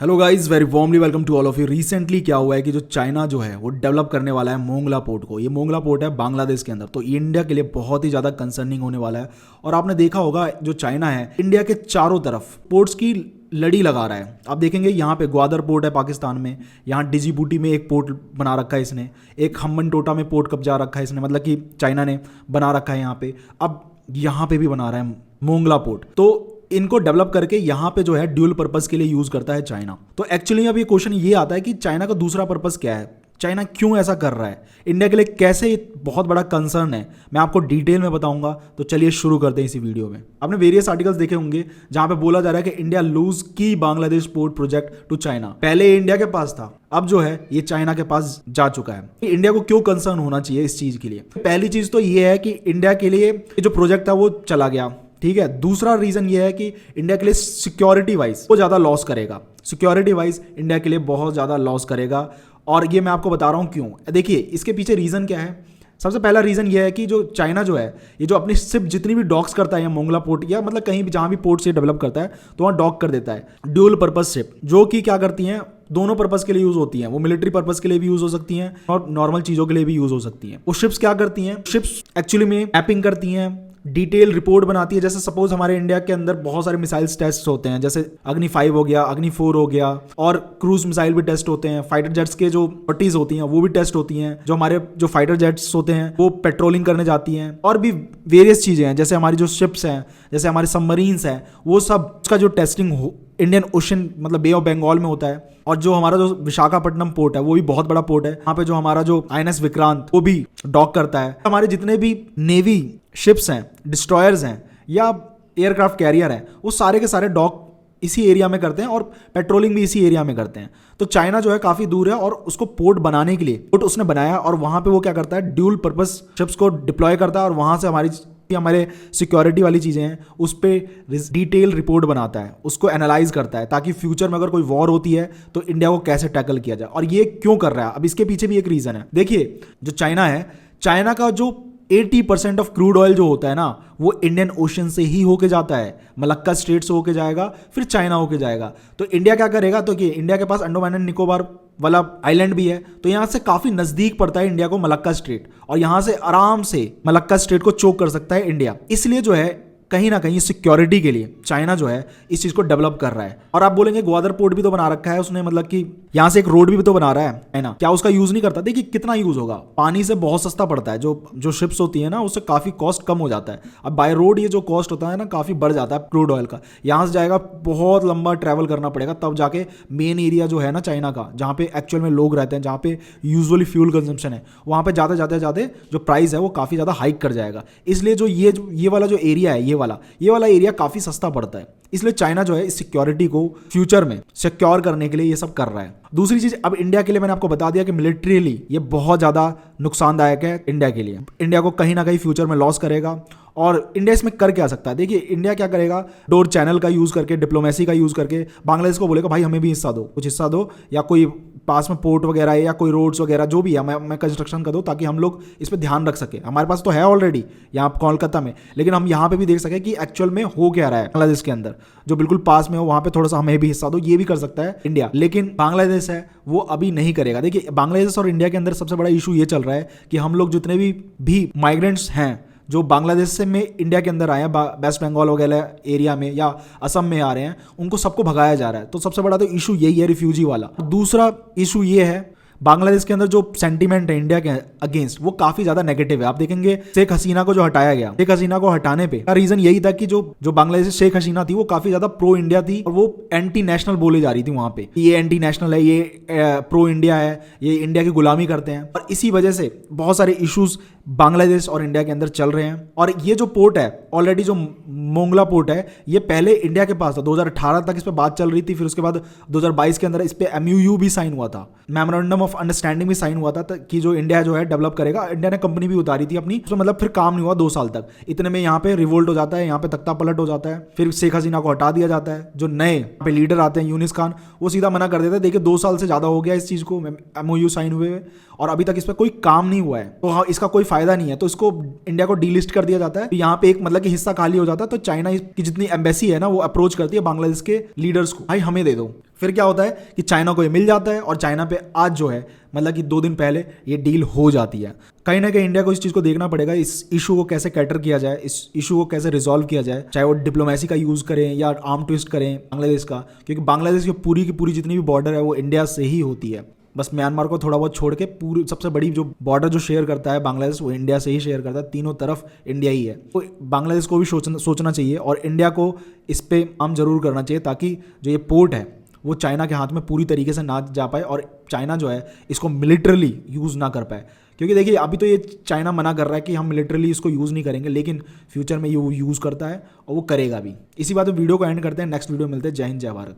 Hello guys, very warmly welcome to all of you. Recently क्या हुआ है कि जो चाइना जो है वो डेवलप करने वाला है मोंगला पोर्ट को। ये मोंगला पोर्ट है बांग्लादेश के अंदर, तो इंडिया के लिए बहुत ही ज़्यादा कंसर्निंग होने वाला है। और आपने देखा होगा जो चाइना है इंडिया के चारों तरफ पोर्ट्स की लड़ी लगा रहा है। आप देखेंगे यहाँ पे ग्वादर पोर्ट है पाकिस्तान में, यहाँ डिजीबूटी में एक पोर्ट बना रखा है इसने, एक हम्बन टोटा में पोर्ट कब्जा रखा है इसने, मतलब कि चाइना ने बना रखा है यहाँ पे। अब यहाँ पे भी बना रहा है मोंगला पोर्ट। तो इनको डेवलप करके यहाँ पे जो है ड्यूल पर्पस के लिए यूज करता है चाइना। तो एक्चुअली अब ये क्वेश्चन ये आता है कि चाइना का दूसरा पर्पस क्या है, चाइना क्यों ऐसा कर रहा है, इंडिया के लिए कैसे बहुत बड़ा कंसर्न है, मैं आपको डिटेल में बताऊंगा। तो चलिए शुरू करते हैं इसी वीडियो में। आपने वेरियस आर्टिकल्स देखे होंगे जहां पे बोला जा रहा है कि इंडिया लूज की Bangladesh port project to China. पहले ये इंडिया के पास था, अब जो है ये चाइना के पास जा चुका है। इंडिया को क्यों कंसर्न होना चाहिए इस चीज के लिए? पहली चीज तो ये है कि इंडिया के लिए जो प्रोजेक्ट था वो चला गया, ठीक है। दूसरा रीजन ये है कि इंडिया के लिए सिक्योरिटी वाइज वो ज्यादा लॉस करेगा, सिक्योरिटी वाइज इंडिया के लिए बहुत ज्यादा लॉस करेगा। और ये मैं आपको बता रहा हूं क्यों। देखिए इसके पीछे रीजन क्या है। सबसे पहला रीजन ये है कि जो चाइना जो है ये जो अपनी शिप जितनी भी डॉक्स करता है या मोंगला पोर्ट या मतलब कहीं भी जहां भी पोर्ट से डेवलप करता है तो वहां डॉक कर देता है ड्यूल पर्पस शिप, जो कि क्या करती हैं, दोनों पर्पस के लिए यूज होती हैं। वो मिलिट्री पर्पस के लिए भी यूज हो सकती हैं और नॉर्मल चीजों के लिए भी यूज हो सकती हैं। वो शिप्स क्या करती हैं, शिप्स एक्चुअली में मैपिंग करती हैं, डिटेल रिपोर्ट बनाती है। जैसे सपोज हमारे इंडिया के अंदर बहुत सारे मिसाइल्स टेस्ट होते हैं, जैसे अग्नि 5 हो गया, अग्नि 4 हो गया, और क्रूज मिसाइल भी टेस्ट होते हैं। फाइटर जेट्स के जो पट्टीज होती हैं वो भी टेस्ट होती हैं। जो हमारे जो फाइटर जेट्स होते हैं वो पेट्रोलिंग करने जाती हैं, और भी वेरियस चीजें हैं। जैसे हमारी जो शिप्स हैं, जैसे हमारे सबमरीन्स हैं, वो सब का जो टेस्टिंग इंडियन ओशन मतलब बे ऑफ बंगाल में होता है। और जो हमारा जो विशाखापट्टनम पोर्ट है वो भी बहुत बड़ा पोर्ट है। वहाँ पे जो हमारा जो आईएनएस विक्रांत वो भी डॉक करता है। हमारे जितने भी नेवी शिप्स हैं, डिस्ट्रॉयर्स हैं या एयरक्राफ्ट कैरियर हैं, वो सारे के सारे डॉक इसी एरिया में करते हैं और पेट्रोलिंग भी इसी एरिया में करते हैं। तो चाइना जो है काफी दूर है और उसको पोर्ट बनाने के लिए पोर्ट उसने बनाया, और वहां पे वो क्या करता है, ड्यूल पर्पस शिप्स को डिप्लॉय करता है और वहां से हमारे सिक्योरिटी वाली चीजें हैं उस पर डिटेल रिपोर्ट बनाता है, उसको एनालाइज करता है, ताकि फ्यूचर में अगर कोई वॉर होती है तो इंडिया को कैसे टैकल किया जाए। और ये क्यों कर रहा है, अब इसके पीछे भी एक रीजन है। देखिए जो चाइना है, चाइना का जो 80% ऑफ क्रूड ऑयल जो होता है ना वो इंडियन ओशन से ही होके जाता है। मलक्का स्ट्रेट से होके जाएगा, फिर चाइना होके जाएगा। तो इंडिया क्या करेगा, तो कि इंडिया के पास अंडमान एंड निकोबार वाला आइलैंड भी है, तो यहां से काफी नजदीक पड़ता है इंडिया को मलक्का स्ट्रेट, और यहां से आराम से मलक्का स्ट्रेट को चोक कर सकता है इंडिया। इसलिए जो है कहीं ना कहीं सिक्योरिटी के लिए चाइना जो है इस चीज को डेवलप कर रहा है। और आप बोलेंगे ग्वादर पोर्ट भी तो बना रखा है उसने, मतलब कि यहां से एक रोड भी तो बना रहा है ना, क्या उसका यूज नहीं करता? देखिए कितना यूज होगा, पानी से बहुत सस्ता पड़ता है। जो शिप्स होती है ना उससे काफी कॉस्ट कम हो जाता है। अब बाय रोड ये जो कॉस्ट होता है ना काफी बढ़ जाता है क्रूड ऑयल का। यहां से जाएगा, बहुत लंबा ट्रैवल करना पड़ेगा, तब जाके मेन एरिया जो है ना चाइना का, जहां पे एक्चुअल में लोग रहते हैं, जहां पे यूजुअली फ्यूल कंजम्पशन है, वहां पे जाते जाते जाते जो प्राइस है वो काफी ज्यादा हाइक कर जाएगा। इसलिए जो ये वाला जो एरिया है, ये वाला एरिया काफी सस्ता पड़ता है। इसलिए चाइना जो है इस सिक्योरिटी को फ्यूचर में सिक्योर करने के लिए ये सब कर रहा है। दूसरी चीज, अब इंडिया के लिए मैंने आपको बता दिया कि मिलिट्रीली ये बहुत ज्यादा नुकसानदायक है इंडिया के लिए। इंडिया को कहीं ना कहीं फ्यूचर में लॉस करेगा। और इंडिया इसमें कर क्या सकता है? देखिए इंडिया क्या करेगा, डोर चैनल का यूज करके, डिप्लोमेसी का यूज करके बांग्लादेश को बोलेगा भाई हमें भी हिस्सा दो, कुछ हिस्सा दो, या कोई पास में पोर्ट वगैरह है या कोई रोड्स वगैरह जो भी है मैं कंस्ट्रक्शन कर दो, ताकि हम लोग इस पर ध्यान रख सके। हमारे पास तो है ऑलरेडी यहाँ कोलकाता में, लेकिन हम यहाँ पे भी देख सके कि एक्चुअल में हो क्या रहा है बांग्लादेश के अंदर, जो बिल्कुल पास में हो वहाँ पे थोड़ा सा हमें भी हिस्सा दो, ये भी कर सकता है इंडिया। लेकिन बांग्लादेश है वो अभी नहीं करेगा। देखिए बांग्लादेश और इंडिया के अंदर सबसे बड़ा इशू ये चल रहा है कि हम लोग जितने भी माइग्रेंट्स हैं जो बांग्लादेश से में इंडिया के अंदर आए हैं, वेस्ट बंगाल वगैरह एरिया में या असम में आ रहे हैं, उनको सबको भगाया जा रहा है। तो सबसे बड़ा तो इशू यही है, रिफ्यूजी वाला। दूसरा इशू ये है बांग्लादेश के अंदर जो सेंटीमेंट है इंडिया के अगेंस्ट वो काफी ज्यादा नेगेटिव है। आप देखेंगे शेख हसीना को जो हटाया गया, शेख हसीना को हटाने पे का रीजन यही था कि जो बांग्लादेश शेख हसीना थी वो काफी ज्यादा प्रो इंडिया थी और वो एंटी नेशनल बोले जा रही थी वहां पे। ये एंटी नेशनल है, ये प्रो इंडिया है, ये इंडिया की गुलामी करते हैं। और इसी वजह से बहुत सारे इश्यूज बांग्लादेश और इंडिया के अंदर चल रहे हैं। और ये जो पोर्ट है ऑलरेडी जो मोंगला पोर्ट है ये पहले इंडिया के पास था, 2018 तक इस पे बात चल रही थी। फिर उसके बाद 2022 के अंदर इस पे MOU भी साइन हुआ था, मेमोरेंडम ऑफ अंडरस्टैंडिंग भी साइन हुआ था कि जो इंडिया जो है डेवलप करेगा। इंडिया ने कंपनी भी उतारी थी अपनी, उसमें मतलब फिर काम नहीं हुआ 2 साल तक। इतने में यहाँ पे रिवोल्ट हो जाता है, यहाँ पे तख्ता पलट हो जाता है, फिर शेख हसीना को हटा दिया जाता है। जो नए पे लीडर आते हैं यूनिस खान, वो सीधा मना कर देते हैं। देखिए 2 साल से ज्यादा हो गया इस चीज को MOU साइन हुए और अभी तक इस पर कोई काम नहीं हुआ है, तो हाँ इसका कोई फायदा नहीं है। तो इसको इंडिया को डीलिस्ट कर दिया जाता है। यहाँ पे एक मतलब कि हिस्सा खाली हो जाता है, तो चाइना की जितनी एम्बेसी है ना वो अप्रोच करती है बांग्लादेश के लीडर्स को, भाई हमें दे दो। फिर क्या होता है कि चाइना को ये मिल जाता है और चाइना पे आज जो है मतलब कि 2 दिन पहले ये डील हो जाती है। कहीं ना कहीं इंडिया को इस चीज़ को देखना पड़ेगा, इस इशू को कैसे कैटर किया जाए, इस इशू को कैसे रिजॉल्व किया जाए, चाहे वो डिप्लोमेसी का यूज़ करें या आर्म ट्विस्ट करें बांग्लादेश का, क्योंकि बांग्लादेश की पूरी जितनी भी बॉर्डर है वो इंडिया से ही होती है। बस म्यांमार को थोड़ा बहुत छोड़ के पूरी सबसे बड़ी जो बॉर्डर जो शेयर करता है बांग्लादेश, वो इंडिया से ही शेयर करता है। तीनों तरफ इंडिया ही है। तो बांग्लादेश को भी सोचना चाहिए और इंडिया को इस पे काम जरूर करना चाहिए, ताकि जो ये पोर्ट है वो चाइना के हाथ में पूरी तरीके से ना जा पाए और चाइना जो है इसको मिलिटरली यूज़ ना कर पाए। क्योंकि देखिए अभी तो ये चाइना मना कर रहा है कि हम मिलिटरली इसको यूज़ नहीं करेंगे, लेकिन फ्यूचर में ये वो यूज़ करता है और वो करेगा भी। इसी बात पे वीडियो को एंड करते हैं, नेक्स्ट वीडियो मिलते हैं। जय हिंद, जय भारत।